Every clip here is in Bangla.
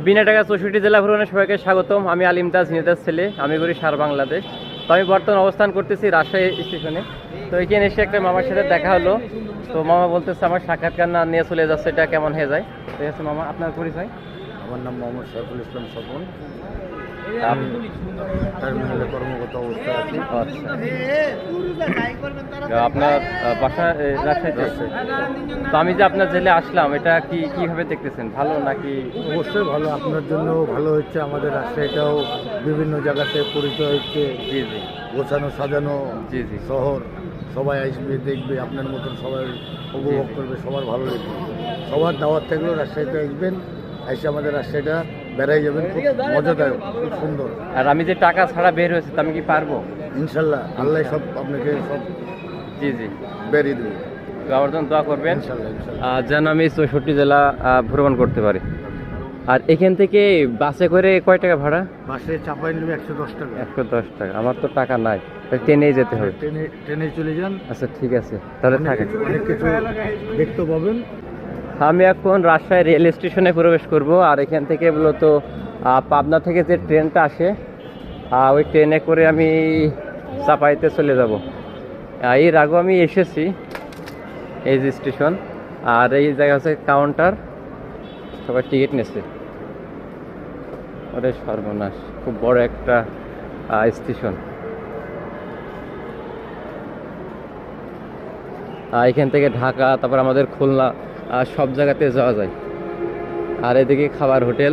বিনা টাকা 64 জেলা ভ্রমণে সবাইকে স্বাগতম। আমি আলিম তাজ নিতাজ ছেলে, আমি করি সারা বাংলাদেশ। তো আমি বর্তমানে অবস্থান করতেছি রাজশাহী স্টেশনে। তো এখানে এসে একটা মামার সাথে দেখা হলো। তো মামা বলতেছে আমার সাক্ষাৎকার না নিয়ে চলে যাচ্ছে, এটা কেমন হয়ে যায়। ঠিক আছে মামা, আপনার পরিচয়? আমার নাম মোহাম্মদ সাইফুল ইসলাম স্বপন। আমি টার্মিনালে কর্মরত অবস্থায় আছি। তো আপনার বাসা রাজশাহীতে? তো আমি যে আপনার জেলে আসলাম, এটা কিভাবে দেখতেছেন, ভালো নাকি? অবশ্যই ভালো, আপনার জন্য ভালো হচ্ছে। আমাদের রাজশাহীটাও বিভিন্ন জায়গাতে পরিচয় হচ্ছে। জি জি, গোছানো সাজানো জি জি, শহর। সবাই আসবে, দেখবে, আপনার মতন সবাই উপভোগ করবে, সবার ভালো লাগবে। সবার দাওয়াত থাকলেও রাজশাহীতে আসবেন, এসে আমাদের রাজশাহীটা বেড়াই যাবেন। খুব মজাদায়ক, খুব সুন্দর। আর আমি যে টাকা ছাড়া বের হয়েছে, তো আমি কি পারবো? ইনশাল্লাহ আল্লাহ সব আপনাকে সব জি জি, বেরিয়ে দেবে। তো আমার জন্য দোয়া করবেন ইনশাল্লাহ ইনশাল্লাহ। যেন আমি 64 জেলা ভ্রমণ করতে পারি। আর এখান থেকে বাসে করে কয় টাকা ভাড়া? বাসে চাপাই নেবে 110 টাকা। 110 টাকা। আমার তো টাকা নাই, ট্রেনেই যেতে হবে। ট্রেনে চলে যান। আচ্ছা ঠিক আছে, তাহলে থাকেন। অনেক কিছু দেখতে পাবেন। আমি এখন রাজশাহী রেল স্টেশনে প্রবেশ করব। আর এখান থেকে মূলত পাবনা থেকে যে ট্রেনটা আসে, ওই ট্রেনে করে আমি চাপাইতে চলে যাব। এর আগেও আমি এসেছি এই যে স্টেশন। আর এই জায়গা হচ্ছে কাউন্টার, সবাই টিকিট নিচ্ছে। ওরে সর্বনাশ, খুব বড় একটা স্টেশন। এখান থেকে ঢাকা, তারপর আমাদের খুলনা, সব জায়গাতে যাওয়া যায়। আর এদিকে খাবার হোটেল,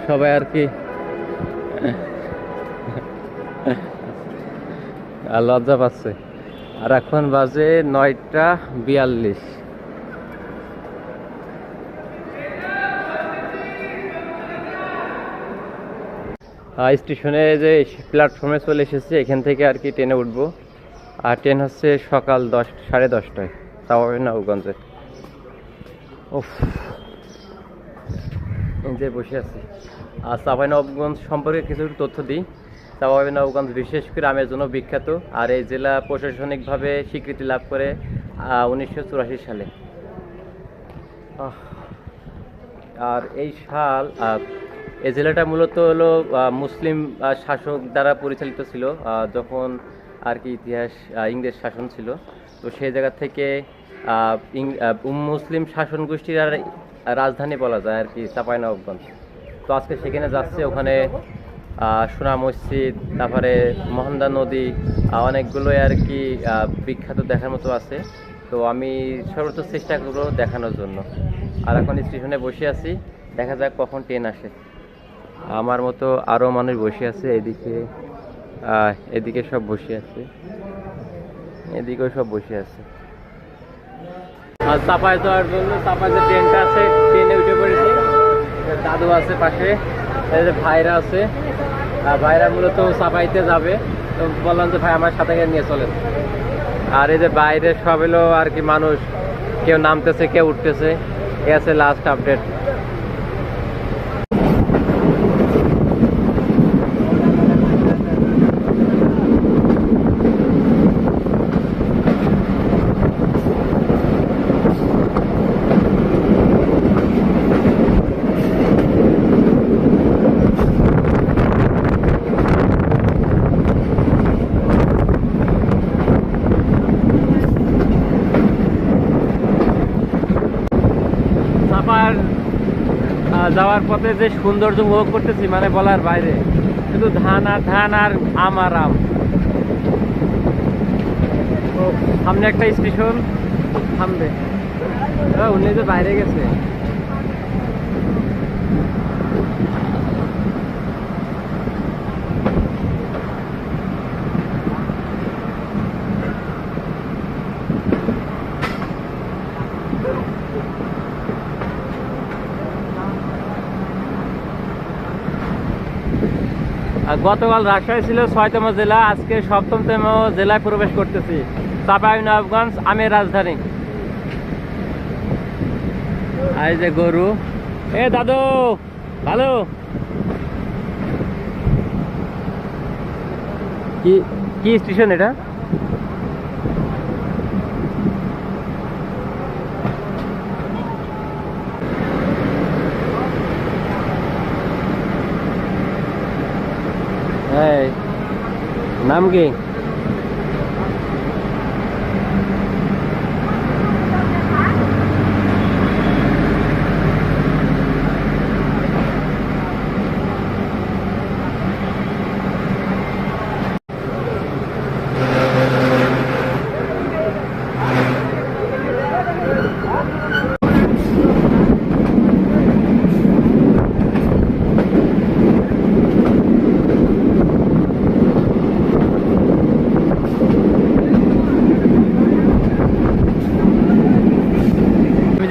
সবাই আর কি লজ্জা পাচ্ছে। আর এখন বাজে 9টা 42। স্টেশনে যে প্ল্যাটফর্মে চলে এসেছে, এখান থেকে আর কি ট্রেনে উঠবো। আর ট্রেন হচ্ছে সকাল 10, 10:30টায় নবগঞ্জে। ওফ, যে বসে আছি। আর নবগঞ্জ সম্পর্কে কিছু তথ্য দিই। নবগঞ্জ বিশেষ করে আমের জন্য বিখ্যাত। আর এই জেলা প্রশাসনিকভাবে স্বীকৃতি লাভ করে 1984 সালে। আর এই এই জেলাটা মূলত হলো মুসলিম শাসক দ্বারা পরিচালিত ছিল, যখন আর কি ইতিহাস ইংরেজ শাসন ছিল। তো সেই জায়গা থেকে মুসলিম শাসন গোষ্ঠীর আর রাজধানী বলা যায় আর কি চাঁপাইনবাবগঞ্জ। তো আজকে সেখানে যাচ্ছে। ওখানে সোনা মসজিদ, তারপরে মহানদা নদী, অনেকগুলোই আর কি বিখ্যাত দেখার মতো আছে। তো আমি সর্বোচ্চ চেষ্টা করবো দেখানোর জন্য। আর এখন স্টেশনে বসে আছি, দেখা যাক কখন ট্রেন আসে। আমার মতো আরও মানুষ বসে আছে। এদিকে সব বসে আছে, এদিকেও সব বসে আছে। আর চাপায় যাওয়ার জন্য চাপায় যে ট্রেনটা আছে, ট্রেনে উঠে পড়েছি। দাদু আছে পাশে, এই যে ভাইরা আছে। ভাইরা মূলত চাপাইতে যাবে। তো বললাম যে ভাই আমার সাথে নিয়ে চলেন। আর এই যে বাইরে সব এলো আর কি মানুষ, কেউ নামতেছে, কেউ উঠতেছে। এ আছে লাস্ট আপডেট। যাওয়ার পথে যে সৌন্দর্য উপভোগ করতেছি, মানে বলার বাইরে। শুধু ধান আর ধান আর আম আর আম। সামনে একটা স্টেশন থামবে, উনি যে বাইরে গেছে। গতকাল রাজশাহী ছিল 6তম জেলা, আজকে 7তম জেলায় প্রবেশ করতেছি। চাঁপাইনবাবগঞ্জ আমের রাজধানী। এই যে গরু। এ দাদু ভালো, কি স্টেশন এটা? হ্যাঁ, নাম কি?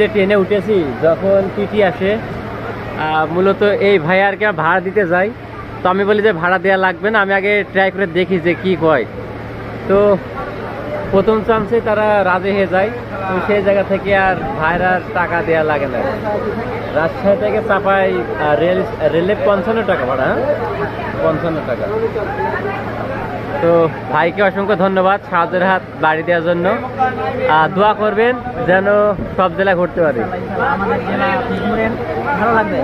যে ট্রেনে উঠেছি, যখন টিটি আসে মূলত এই ভাই আর কি ভাড়া দিতে যাই, তো আমি বলি যে ভাড়া দেওয়া লাগবে না, আমি আগে ট্রাই করে দেখি যে কি কয়। তো প্রথম চান্সে তারা রাজি হয়ে যায়, তো সেই জায়গা থেকে আর ভাড়ার টাকা দেওয়া লাগে না। রাজশাহী থেকে চাপাই রেলে 55 টাকা ভাড়া, 55 টাকা। তো ভাইকে অসংখ্য ধন্যবাদ সাহায্যের হাত বাড়ি দেওয়ার জন্য। দোয়া করবেন যেন সব জেলা ঘুরতে পারি। আমাদের জেলা ঘুরেন, ভালো লাগবে।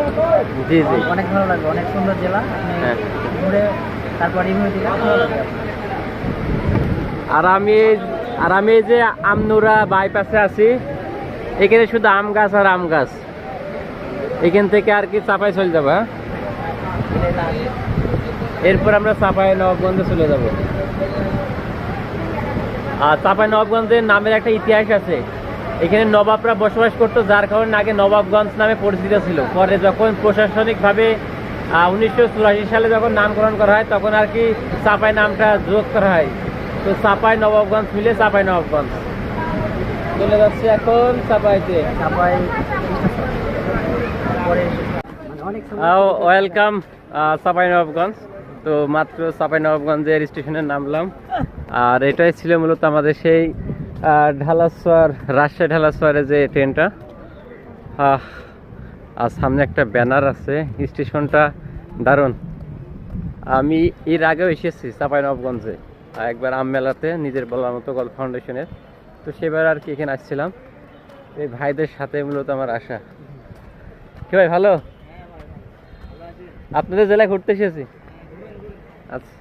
জি জি, অনেক ভালো লাগবে, অনেক সুন্দর জেলা। হ্যাঁ, ঘুরে তারপর রিভিউ দিলে ভালো লাগবে। আর আমি এই যে আমনুরা বাইপাসে আছি, এখানে শুধু আম গাছ আর আম গাছ। এখান থেকে আর কি চাপাই চলে যাবো। হ্যাঁ, এরপর আমরা চাপাই নবাবগঞ্জে চলে যাব। আর চাপাই নবাবগঞ্জের নামের একটা ইতিহাস আছে। এখানে নবাবরা বসবাস করতো, যার কারণে আগে নবাবগঞ্জ নামে পরিচিত ছিল। পরে যখন প্রশাসনিকভাবে 1984 সালে যখন নামকরণ করা হয়, তখন আর কি চাপাই নামটা যোগ করা হয়। তো চাপাই নবাবগঞ্জ মিলে চাপাই নবাবগঞ্জ। চলে যাচ্ছে এখন চাপাইতে। চাপাই ওয়েলকাম চাপাই নবাবগঞ্জ। তো মাত্র চাপাই নবাবগঞ্জের স্টেশনে নামলাম। আর এটাই ছিল মূলত আমাদের সেই ঢালাসোয়ার, রাজশাহী ঢালাসোয়ারের যে ট্রেনটা। আর সামনে একটা ব্যানার আছে, স্টেশনটা দারুণ। আমি এর আগেও এসেছি চাপাই নবাবগঞ্জে, একবার আম মেলাতে নিজের বলার মতো গল্প ফাউন্ডেশনের। তো সেবার আর কি এখানে আসছিলাম, এই ভাইদের সাথে মূলত আমার আশা। কি ভাই ভালো? আপনাদের জেলায় ঘুরতে এসেছি। আচ্ছা,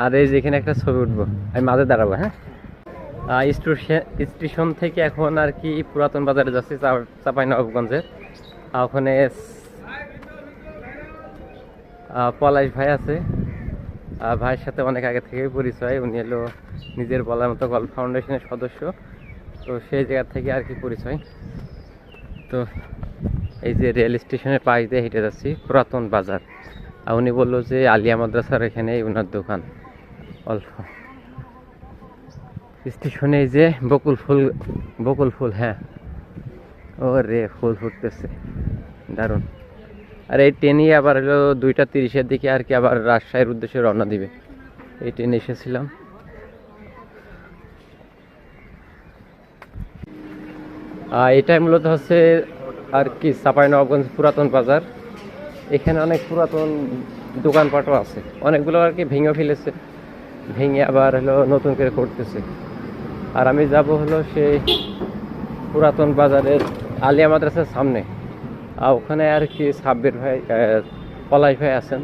আর এই যেখানে একটা ছবি উঠবো, আমি মাঝে দাঁড়াবো। হ্যাঁ, স্টেশন থেকে এখন আর কি পুরাতন বাজারে যাচ্ছি চাপাই নবাবগঞ্জের। ওখানে পলাশ ভাই আছে, ভাইয়ের সাথে অনেক আগে থেকেই পরিচয়। উনি হলো নিজের বলার মতো গল্প ফাউন্ডেশনের সদস্য। তো সেই জায়গা থেকে আর কি পরিচয়। তো এই যে রেল স্টেশনের পাশ দিয়ে হেঁটে যাচ্ছি, পুরাতন বাজার। আর উনি বললো যে আলিয়া মাদ্রাসার এখানে ওনার দোকান অল্প স্টেশনে। এই যে বকুল ফুল, হ্যাঁ, ও রে ফুল ফুটতেছে, দারুণ। আর এই ট্রেনই আবার হলো 2:30 দিকে আর কি আবার রাজশাহীর উদ্দেশ্যে রওনা দিবে। এই ট্রেনে এসেছিলাম। এটাই মূলত হচ্ছে আর কি চাপাই নবাবগঞ্জ পুরাতন বাজার। এখানে অনেক পুরাতন দোকানপাটও আছে, অনেকগুলো আর কি ভেঙে ফেলেছে, ভেঙে আবার হলো নতুন করে করতেছে। আর আমি যাব হলো সেই পুরাতন বাজারের আলিয়া মাদ্রাসার সামনে। আর ওখানে আর কি সাব্বির ভাই, পলাশ ভাই আছেন।